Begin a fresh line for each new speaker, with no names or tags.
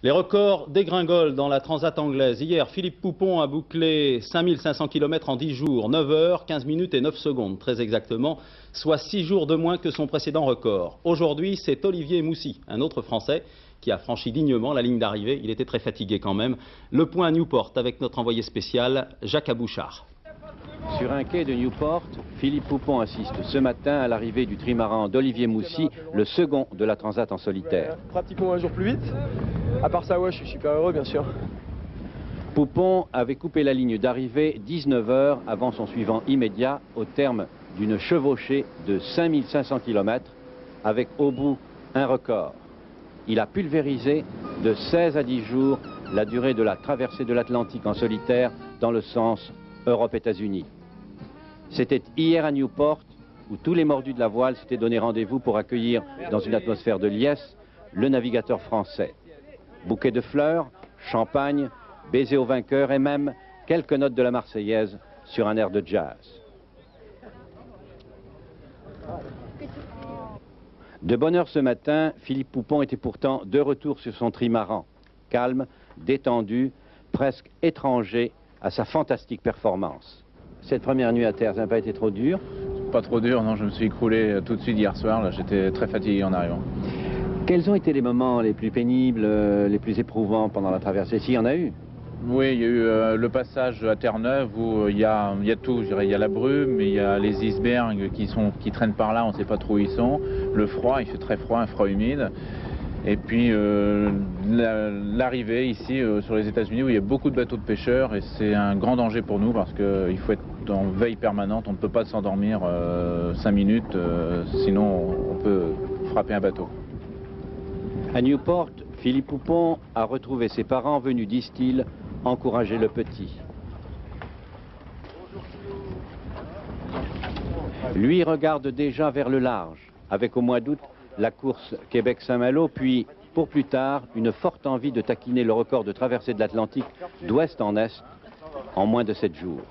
Les records dégringolent dans la Transat anglaise. Hier, Philippe Poupon a bouclé 5500 km en 10 jours, 9 heures, 15 minutes et 9 secondes, très exactement, soit 6 jours de moins que son précédent record. Aujourd'hui, c'est Olivier Moussy, un autre Français, qui a franchi dignement la ligne d'arrivée. Il était très fatigué quand même. Le point à Newport avec notre envoyé spécial, Jacques Abouchard.
Sur un quai de Newport, Philippe Poupon assiste ce matin à l'arrivée du trimaran d'Olivier Moussy, le second de la Transat en solitaire.
Pratiquement un jour plus vite. À part ça, ouais, je suis super heureux, bien sûr.
Poupon avait coupé la ligne d'arrivée 19 heures avant son suivant immédiat au terme d'une chevauchée de 5500 km avec au bout un record. Il a pulvérisé de 16 à 10 jours la durée de la traversée de l'Atlantique en solitaire dans le sens Europe-États-Unis. C'était hier à Newport où tous les mordus de la voile s'étaient donné rendez-vous pour accueillir dans une atmosphère de liesse le navigateur français. Bouquet de fleurs, champagne, baiser au vainqueur et même quelques notes de la Marseillaise sur un air de jazz. De bonne heure ce matin, Philippe Poupon était pourtant de retour sur son trimaran, calme, détendu, presque étranger à sa fantastique performance. Cette première nuit à terre, ça n'a pas été trop dur?
Pas trop dur, non, je me suis écroulé tout de suite hier soir, là j'étais très fatigué en arrivant.
Quels ont été les moments les plus pénibles, les plus éprouvants pendant la traversée, s'il y en a eu?
Oui, il y a eu le passage à Terre-Neuve où il y a tout, je dirais. Il y a la brume, il y a les icebergs qui traînent par là, on ne sait pas trop où ils sont. Le froid, il fait très froid, un froid humide. Et puis l'arrivée ici sur les États-Unis où il y a beaucoup de bateaux de pêcheurs et c'est un grand danger pour nous parce qu'il faut être en veille permanente, on ne peut pas s'endormir 5 minutes, sinon on peut frapper un bateau.
À Newport, Philippe Poupon a retrouvé ses parents venus, disent-ils, encourager le petit. Lui regarde déjà vers le large, avec au mois d'août la course Québec-Saint-Malo, puis, pour plus tard, une forte envie de taquiner le record de traversée de l'Atlantique d'ouest en est en moins de 7 jours.